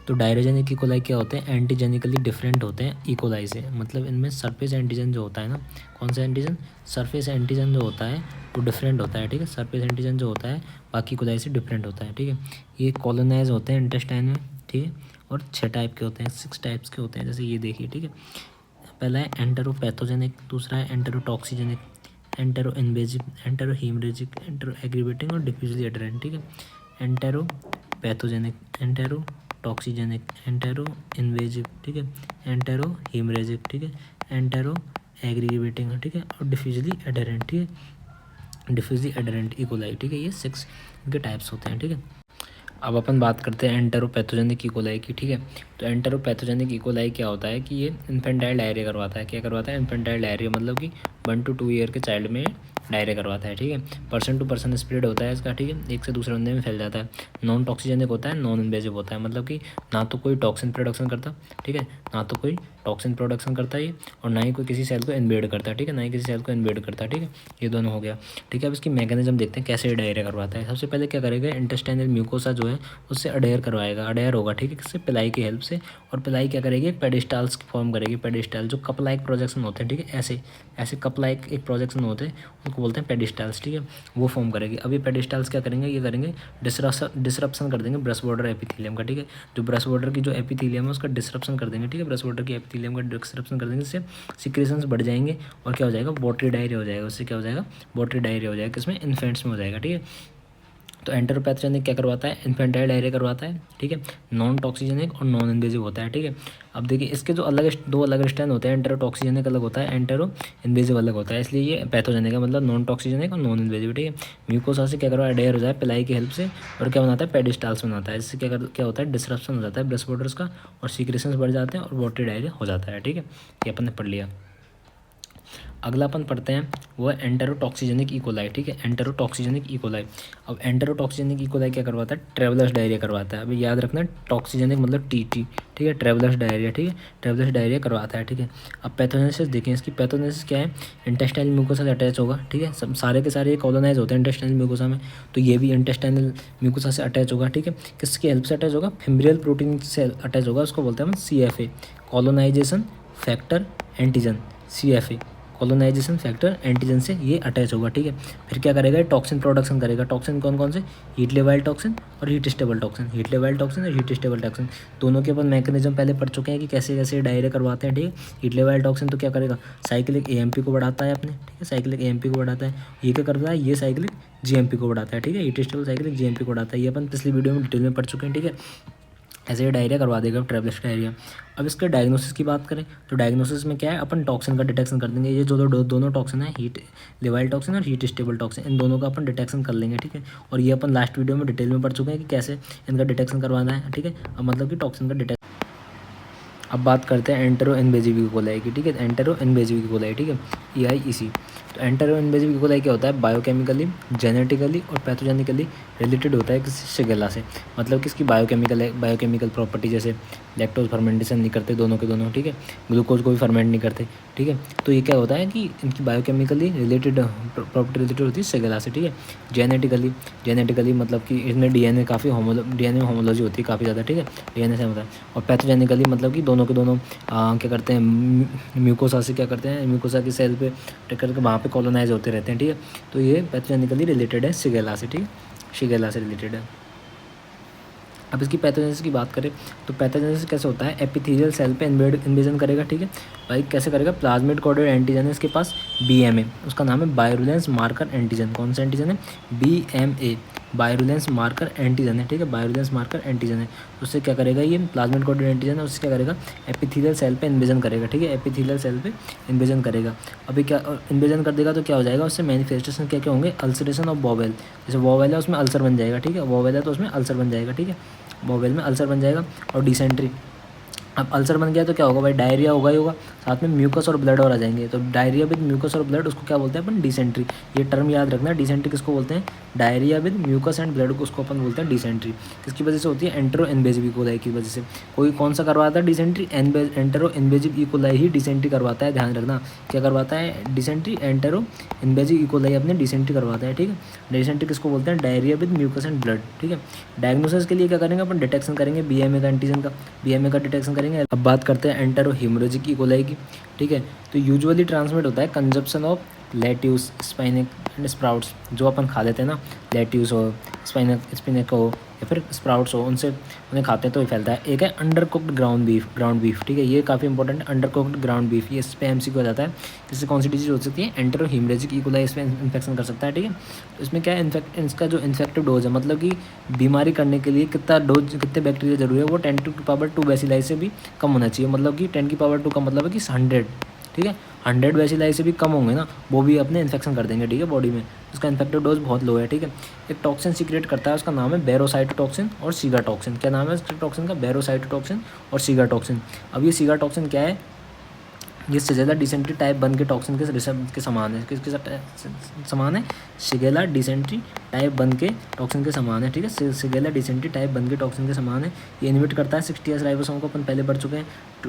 तो डायरेजेनिक इकोलाई क्या होते हैं, एंटीजेनिकली डिफरेंट होते हैं इकोलाई से, मतलब इनमें सरफेस एंटीजन जो होता है ना, कौन सा एंटीजन, सरफेस एंटीजन जो होता है वो डिफरेंट होता है, ठीक है। सरफेस एंटीजन जो होता है बाकी इकोलाई से डिफरेंट होता है, ठीक है। ये कॉलोनाइज होते हैं इंटेस्टाइन में, ठीक है। और 6 टाइप के होते हैं, 6 टाइप्स के होते हैं, जैसे ये देखिए, ठीक है। पहला है एंटेरोपैथोजेनिक, दूसरा है enterotoxigenic, entero invasive, entero haemorrhagic, entero aggravating और डिफ्यूजली एडरेंट, ठीक है। Enteropathogenic, entero toxigenic, entero invasive, ठीक है, एंटेरो हीमरेजिक, ठीक है, एंटेरो एग्रीवेटिंग, ठीक है, और डिफ्यूजली एडरेंट, ठीक है। डिफ्यूजली एडरेंट इकोलाई, ठीक है। ये 6 इनके टाइप्स होते हैं, ठीक है। अब अपन बात करते हैं एंटेरोपैथोजेनिक इकोलाई की, ठीक है। तो एंटेरोपैथोजेनिक इकोलाई क्या होता है कि ये इन्फेंटाइल डायरिया करवाता है। क्या करवाता है, इन्फेंटाइल डायरिया, मतलब कि 1 to 2 ईयर के चाइल्ड में डायरिया करवाता है, ठीक है। पर्सन टू पर्सन स्प्रेड होता है इसका, ठीक है, एक से दूसरे बंदे में फैल जाता है। नॉन टॉक्सिजेनिक होता है, नॉन इन्वेजिव होता है, मतलब कि ना तो कोई टॉक्सिन प्रोडक्शन करता, ठीक है, ना तो कोई टॉक्सिन प्रोडक्शन करता है ये, और ना ही कोई किसी सेल को इन्वेड करता है, ठीक है, ना ही किसी सेल को इन्वेड करता है, ठीक है। ये दोनों हो गया, ठीक है। अब इसकी मैकेनिज्म देखते हैं कैसे डायरिया करवाता है। सबसे पहले क्या करेगा, इंटेस्टाइनल म्यूकोसा जो है उससे अडेयर करवाएगा, अडेयर होगा, ठीक है, किससे, पिलाई की हेल्प से। और पिलाई क्या करेगी, पेडिस्टाल्स फॉर्म करेगी, पेडिस्टाल जो कप लाइक प्रोजेक्शन होते हैं, ठीक है, ऐसे ऐसे कप लाइक एक प्रोजेक्शन होते हैं, उनको बोलते हैं पेडिस्टाल्स, ठीक है, वो फॉर्म करेगी। अब ये पेडिस्टाल्स क्या करेंगे, ये करेंगे डिसरप्शन कर देंगे ब्रश बॉर्डर एपिथेलियम का, ठीक है। जो ब्रश बॉर्डर की जो एपिथेलियम है उसका डिसरप्शन कर देंगे, ठीक है, ब्रश बॉर्डर की एपिथेलियम का डिसरप्शन कर देंगे, इससे सिक्रेशंस बढ़ जाएंगे और क्या हो जाएगा, वाटरी डायरिया हो जाएगा। उससे क्या हो जाएगा, वाटरी डायरिया हो जाएगा, किसमें, इन्फेंट्स में हो जाएगा, ठीक है। तो एंटेरोपैथोजेनिक क्या करवाता है, इन्फेंटाइल डायरिया करवाता है, ठीक है। नॉन टॉक्सिजेनिक और नॉन इन्वेजिव होता है, ठीक है। अब देखिए इसके जो दो अलग स्टैंड होते हैं, एंटेरोटॉक्सिजेनिक अलग होता है, एंटेरो इन्वेजिव अलग होता है, इसलिए ये पैथोजेनिक है, मतलब नॉन टॉक्सिजेनिक और नॉन इन्वेजिव, ठीक है। म्यूकोसा से क्या करवा, अडेयर हो जाए पिलाई की हेल्प से, और क्या बनाता है, पेडिस्टाल्स बनाता है। इससे क्या होता है, डिसरप्शन हो जाता है ब्रश बॉर्डर्स का, और सीक्रेशंस बढ़ जाते हैं और वाटरी डायरिया हो जाता है, ठीक है। ये अपन ने पढ़ लिया। अगला अपन पढ़ते हैं वो है एंटेरोटॉक्सिजेनिक इकोलाई, ठीक है, एंटेरोटॉक्सिजेनिक इकोलाई। अब एंटेरोटॉक्सिजेनिक इकोलाई क्या करवाता है, ट्रेवलर्स डायरिया करवाता है। अभी याद रखना, टॉक्सिजेनिक मतलब टीटी, ठीक है, ट्रेवलर्स डायरिया, ठीक है, ट्रेवलर्स डायरिया करवाता है, ठीक है। अब पैथोजेनेसिस देखें, इसकी पैथोजेनेसिस क्या है, इंटेस्टाइनल म्यूकोसा से अटैच होगा, ठीक है, सब सारे के सारे कॉलोनाइज होते हैं इंटेस्टाइनल म्यूकोसा में, तो ये भी इंटेस्टाइनल म्यूकोसा से अटैच होगा, ठीक है। किसकी हेल्प से अटैच होगा, फिम्ब्रियल प्रोटीन से अटैच होगा, उसको बोलते हैं हम CFA, colonization factor antigen, CFA, colonization factor antigen से ये अटैच होगा, ठीक है। फिर क्या करेगा, टॉक्सिन प्रोडक्शन करेगा। टॉक्सिन कौन कौन से, हीट लेवल टॉक्सिन और heat stable toxin, heat level toxin और हीट स्टेबल टॉक्सिन, दोनों के अपन मैकेनिज्म पहले पढ़ चुके हैं कि कैसे कैसे डायरिया करवाते हैं, ठीक है। हीट लेवल टॉक्सिन तो क्या करेगा, साइक्लिक AMP को बढ़ाता है अपने, ठीक है, साइक्लिक AMP को बढ़ाता है। ये क्या करता है, ये साइक्लिक GMP को बढ़ाता है, ठीक है, हीट स्टेबल साइक्लिक GMP को बढ़ाता है। ये अपन पिछली वीडियो में डिटेल में पढ़ चुके हैं, ठीक है। ऐसे ही डायरिया करवा देगा ट्रेवलर्स डायरिया। अब इसके डायग्नोसिस की बात करें तो डायग्नोसिस में क्या है, अपन टॉक्सिन का डिटेक्शन कर देंगे। ये जो दोनों टॉक्सिन है, हीट लेवल टॉक्सिन और हीट स्टेबल टॉक्सिन, इन दोनों का अपन डिटेक्शन कर लेंगे, ठीक है। और ये अपन लास्ट वीडियो में डिटेल में पढ़ चुके हैं कि कैसे इनका डिटेक्शन करवाना है, ठीक है। अब मतलब कि टॉक्सिन का डिटेक्शन। अब बात करते हैं एंटेरो इन्वेजिव इकोलाई की, ठीक है, एंटेरो इन्वेजिव इकोलाई, ठीक है, EIEC। तो एंटेरो इन्वेजिव इकोलाई क्या होता है, बायोकेमिकली, जेनेटिकली और पैथोजेनिकली रिलेटेड होता है किसी शिगेला से, मतलब कि इसकी बायोकेमिकल प्रॉपर्टी, जैसे लैक्टोज फर्मेंटेशन नहीं करते दोनों के दोनों, ठीक है, ग्लूकोज को भी फर्मेंट नहीं करते, ठीक है। तो ये क्या होता है कि इनकी बायोकेमिकली रिलेटेड प्रॉपर्टी रिलेटेड होती है शिगेला से, ठीक है। जेनेटिकली मतलब कि इसमें DNA काफ़ी DNA में होमोलॉजी होती है काफ़ी ज़्यादा, ठीक है, DNA से होता है। और पैथोजेनिकली मतलब कि दोनों के दोनों क्या करते हैं, म्यूकोसा से क्या करते हैं, म्यूकोसा की सेल पे टेक करके वहाँ पे कॉलोनाइज होते रहते हैं, ठीक है। तो ये पैथोजेनिकली रिलेटेड है शिगेला से, ठीक है, शिगेला से रिलेटेड है। अब इसकी पैथोजेनेसिस की बात करें तो पैथोजेनेसिस कैसे होता है, एपिथेलियल सेल पे इन्वेजन करेगा, ठीक है भाई, कैसे करेगा, प्लाज्मिड कोडेड एंटीजन है इसके पास, BMA, उसका नाम है बायरुलेंस मार्कर एंटीजन। कौन सा एंटीजन है, BMA, बायरुलेंस मार्कर एंटीजन है, ठीक है, बायरुलेंस मार्कर एंटीजन है। उससे क्या करेगा, ये प्लाज्मिड कोडेड एंटीजन है, उससे क्या करेगा, एपिथेलियल सेल पे इन्वेजन करेगा, ठीक है, एपिथेलियल सेल पे इन्वेजन करेगा। अभी क्या इन्वेजन कर देगा तो क्या हो जाएगा, उससे मैनिफेस्टेशन क्या क्या होंगे, अल्सरेशन ऑफ बॉवेल, जैसे वॉवेल है उसमें अल्सर बन जाएगा, ठीक है, वॉवेल है तो उसमें अल्सर बन जाएगा, ठीक है, बॉवेल में अल्सर बन जाएगा। और डिसेंट्री, अब अल्सर बन गया तो क्या होगा भाई, डायरिया होगा ही होगा, साथ में म्यूकस और ब्लड और आ जाएंगे। तो डायरिया विद म्यूकस और ब्लड उसको क्या बोलते हैं अपन, डिसेंट्री। ये टर्म याद रखना, डिसेंट्री किसको बोलते हैं, diarrhoea with mucus and blood को उसको अपन बोलते हैं डिसेंट्री। किसकी वजह से होती है, एंटेरो इन्वेजिव इकोलाई की वजह से। कोई कौन सा करवाता है डिसेंट्री, एंटेरो इन्वेजिव इकोलाई ही डिसेंट्री करवाता है, ध्यान रखना। क्या करवाता है डिसेंट्री, एंटेरो इन्वेजिव इकोलाई अपने डिसेंट्री करवाता है, ठीक है। डिसेंट्री किसको बोलते हैं, diarrhoea with mucus and blood, ठीक है। डायग्नोसिस के लिए क्या करेंगे अपन, डिटेक्शन करेंगे बीएमए का, एंटीजन का, बीएमए का डिटेक्शन करेंगे। अब बात करते हैं एंटेरो हेमोरेजिक इकोलाई की, ठीक है। तो यूजुअली ट्रांसमिट होता है consumption of lettuce, spinach and sprouts, जो अपन खा लेते हैं ना, लेट्यूस हो, स्पिनक हो या फिर स्प्राउट्स हो, उनसे उन्हें खाते हैं तो ये फैलता है। एक है अंडर कुक्ड ग्राउंड बीफ, ठीक है, ये काफ़ी इंपॉर्टेंट है, अंडर कुक्ड ग्राउंड बीफ, ये इस पर एमसीक्यू हो जाता है। इससे कौन सी डिजीज हो सकती है, एंटेरो हेमोरेजिक इकोलाई, इसमें इन्फेक्शन कर सकता है, ठीक है। तो इसमें क्या है, इसका जो इन्फेक्टिव डोज है, मतलब कि बीमारी करने के लिए कितना डोज, कितने बैक्टीरिया जरूरी है, वो 10⁻² बेसिलाई से भी कम होना चाहिए। मतलब कि 10⁻² का मतलब है कि 100, ठीक है, 100 बेसिलाई से भी कम होंगे ना, वो भी अपने इन्फेक्शन कर देंगे, ठीक है, बॉडी में। उसका इन्फेक्टिव डोज बहुत लो है, ठीक है। एक टॉक्सिन सीक्रेट करता है, उसका नाम है बेरोसाइटोटॉक्सिन और सीगाटॉक्सिन। क्या नाम है उसके टॉक्सिन का, बेरोसाइटोटॉक्सिन और सीगाटॉक्सिन। अब ये सीगाटॉक्सिन क्या है, ये शिगेला डिसेंट्री टाइप 1 के टॉक्सिन के समान है। किसके समान है, शिगेला डिसेंट्री टाइप 1 के टॉक्सिन के समान है, ठीक है। शिगेला डिसेंट्री टाइप 1 के टॉक्सिन के समान है। ये इनहिबिट करता है 60S राइबोसोम को, अपन पहले पढ़ चुके हैं।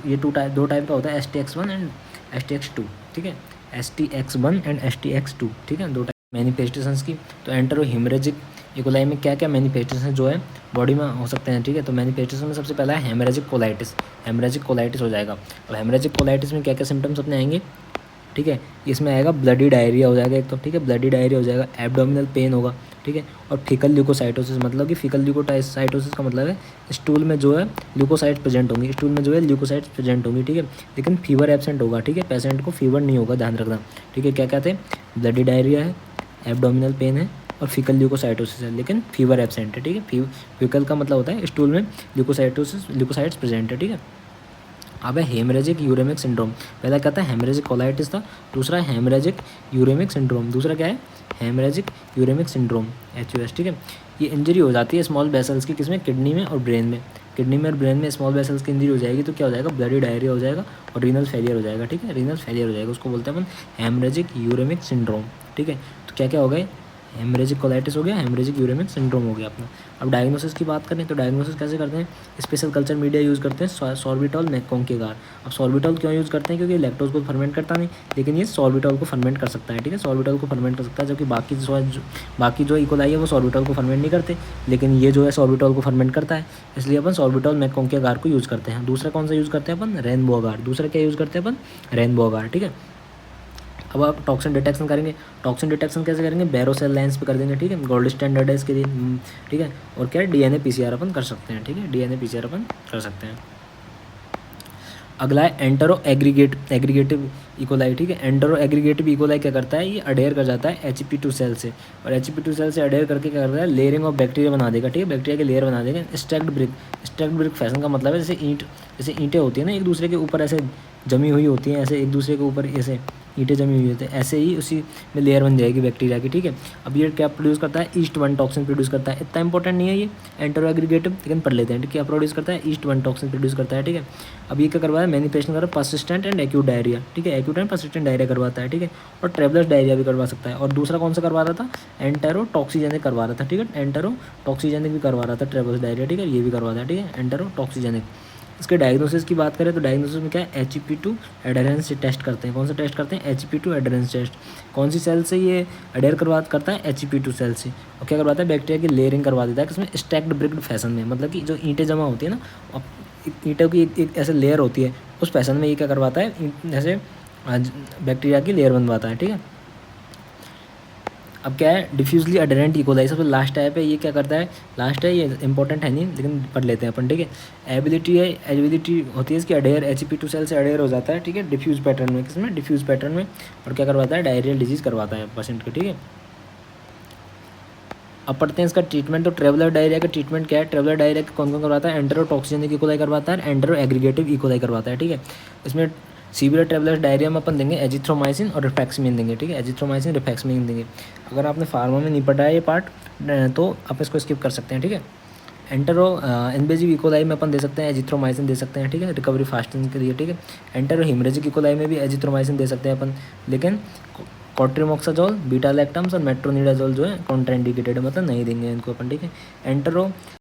ये दो टाइप का होता है, STX1 एंड STX2, ठीक है, STX1 एंड STX2, ठीक है, दो टाइप मैनिफेस्टेशंस की। तो एंटेरो हेमरेजिक इकोलाई में क्या क्या मैनिफेस्टेशन जो है बॉडी में हो सकते हैं, ठीक है। तो मैनिफेस्टेशन में सबसे पहला है हेमरेजिक कोलाइटिस हो जाएगा। अब हेमरेजिक कोलाइटिस में क्या क्या सिम्टम्स अपने आएंगे, ठीक है। इसमें आएगा ब्लडी डायरिया हो जाएगा एक तो, ठीक है, ब्लडी डायरिया हो जाएगा, एब्डोमिनल पेन होगा, ठीक है, और फीकल ल्यूकोसाइटोसिस, मतलब कि फीकल ल्यूकोसाइटोसिस का मतलब है स्टूल में जो है ल्यूकोसाइट्स प्रेजेंट होंगी, स्टूल में जो है ल्यूकोसाइट्स प्रेजेंट होंगी, ठीक है। लेकिन फीवर एब्सेंट होगा, ठीक है, पेशेंट को फीवर नहीं होगा, ध्यान रखना, ठीक है। क्या कहते हैं, ब्लडी डायरिया है, एब्डोमिनल पेन है और फीकल ल्यूकोसाइटोसिस है, लेकिन फीवर एब्सेंट है, ठीक है। फीकल का मतलब होता है स्टूल में ल्यूकोसाइट्स प्रेजेंट है, ठीक है। अब है हेमरेजिक यूरेमिक सिंड्रोम। पहला क्या था, हेमरेजिक कोलाइटिस था, दूसरा हेमरेजिक यूरेमिक सिंड्रोम। दूसरा क्या है, हेमरेजिक यूरेमिक सिंड्रोम, HUS, ठीक है। ये इंजरी हो जाती है स्मॉल वेसल्स की, किसमें, किडनी में और ब्रेन में। किडनी में और ब्रेन में स्मॉल वेसल्स की इंजरी हो जाएगी तो क्या हो जाएगा, ब्लडी डायरिया हो जाएगा और रीनल फेलियर हो जाएगा, ठीक है, रीनल फेलियर हो जाएगा, उसको बोलते हैं अपन हेमरेजिक यूरेमिक सिंड्रोम, ठीक है। तो क्या क्या हो गए, हेमरेजिक कोलाइटिस हो गया, हेमरेजिक यूरेमिक सिंड्रोम हो गया अपना। अब डायग्नोसिस की बात करें तो डायग्नोसिस कैसे करते हैं, स्पेशल कल्चर मीडिया यूज़ करते हैं, सॉर्बिटॉल मैकोंकेगार। अब सॉर्बिटॉल क्यों यूज़ करते हैं, क्योंकि लैक्टोज को फर्मेंट करता नहीं, लेकिन ये सॉर्बिटॉल को फर्मेंट कर सकता है, ठीक है, सॉर्बिटॉल को फर्मेंट कर सकता है, जबकि बाकी जो इकोलाई है वो सॉर्बिटॉल को फर्मेंट नहीं करते, लेकिन ये जो है सॉर्बिटॉल को फर्मेंट करता है, इसलिए अपन सॉर्बिटॉल मैकोंकेगार को यूज़ करते हैं। दूसरा कौन सा यूज़ करते हैं अपन, रेनबो अगार। दूसरा क्या यूज़ करते हैं अपन, रेनबो अगार, ठीक है। अब आप टॉक्सिन डिटेक्शन करेंगे, टॉक्सिन डिटेक्शन कैसे करेंगे, बैरोसेल लाइन्स पे कर देंगे, ठीक है, गोल्ड स्टैंडर्ड है इसके लिए, ठीक है। और क्या है, DNA PCR अपन कर सकते हैं, ठीक है, DNA PCR अपन कर सकते हैं। अगला है एंटेरो एग्रीगेटिव इकोलाई, ठीक है। एंटेरो एग्रीगेटिव इकोलाई क्या करता है, ये अडेयर कर जाता है HP2 सेल से, और HP2 सेल से अडेयर करके क्या करता है, लेयरिंग ऑफ बैक्टीरिया बना देगा, ठीक है, बैक्टीरिया के लेयर बना देगा। स्टैक्ड ब्रिक फैशन का मतलब है जैसे ईंटें होती है ना, एक दूसरे के ऊपर ऐसे जमी हुई होती हैं, ऐसे एक दूसरे के ऊपर ऐसे ईंटें जमी हुई होती है, ऐसे ही उसी में लेयर बन जाएगी बैक्टीरिया की, ठीक है। अब ये क्या प्रोड्यूस करता है, ईस्ट 1 टॉक्सिन प्रोड्यूस करता है। इतना इंपॉर्टेंट नहीं है ये एंटेरो एग्रीगेटिव, लेकिन पढ़ लेते हैं, क्या प्रोड्यूस करता है, ईस्ट 1 टॉक्सिन प्रोड्यूस करता है, ठीक है। अब ये क्या करवाया, मैनिफेस्टेशन कर रहा है पर्सिस्टेंट एंड एक्यूट डायरिया, ठीक है, एक्यूट एंड पर्सिस्टेंट डायरिया करवाता है, ठीक है, और ट्रेवलर्स डायरिया भी करवा सकता है। और दूसरा कौन सा करवा रहा था, एंटेरो टॉक्सीजेनिक करवा रहा था, ठीक है, एंटेरो टॉक्सीजेनिक भी करवा रहा था, ट्रेवलर्स डायरिया, ठीक है, ये भी करवा था, ठीक है, एंटेरो टॉक्सीजेनिक। इसके डायग्नोसिस की बात करें तो डायग्नोसिस में क्या है, HP2 एडेरेंस टेस्ट करते हैं। कौन सा टेस्ट करते हैं, HP2 एडेरेंस टेस्ट। कौन सी सेल से ये अडेयर करता है, HP2 सेल से। और क्या करवाता है, बैक्टीरिया की लेयरिंग करवा देता है, किसमें, स्टैक्ड ब्रिक्ड फैशन में, मतलब कि जो ईंटें जमा होती है ना, ईंटों की एक ऐसे लेयर होती है, उस फैशन में ये क्या करवाता है, जैसे बैक्टीरिया की लेयर बनवाता है, ठीक है। अब क्या है, डिफ्यूजली अडेरेंट इकोलाई, सबसे लास्ट टाइप है, ये क्या करता है, लास्ट है, ये इंपॉर्टेंट है नहीं, लेकिन पढ़ लेते हैं अपन, ठीक है। एबिलिटी होती है इसकी, अडेयर HP2 सेल से अडेयर हो जाता है, ठीक है, डिफ्यूज पैटर्न में, किसमें, डिफ्यूज पैटर्न में। और क्या करवाता है, डायरियल डिजीज करवाता है पेशेंट को, ठीक है। अब पढ़ते हैं इसका ट्रीटमेंट। तो ट्रेवलर डायरिया का ट्रीटमेंट क्या है, ट्रेवलर डायरिया कौन कौन करवाता है, एंटेरो टॉक्सिजेनिक इकोलाई करवाता है, एंटेरो एग्रीगेटिव इकोलाई करवाता है, ठीक है। इसमें सीवियर ट्रेवलर डायरिया में अपन देंगे एजिथ्रोमाइसिन और रिफैक्समिन देंगे, ठीक है, एजिथ्रोमाइसिन रिफैक्समिन देंगे। अगर आपने फार्मा में नहीं पढ़ा है ये पार्ट तो आप इसको स्किप कर सकते हैं, ठीक है। एंटेरो इन्वेजिव इकोलाई में अपन दे सकते हैं एजिथ्रोमाइसिन दे सकते हैं, ठीक है, रिकवरी फास्टिंग के लिए, ठीक है। एंटेरो हिमरेजिक इकोलाई में भी एजिथ्रोमाइसिन दे सकते हैं अपन, लेकिन कॉट्रिमोक्साजोल, बीटा लैक्टम्स और मेट्रोनिडाजोल जो है कॉन्ट्राइंडिकेटेड है, मतलब नहीं देंगे इनको अपन, ठीक है। एंटेरो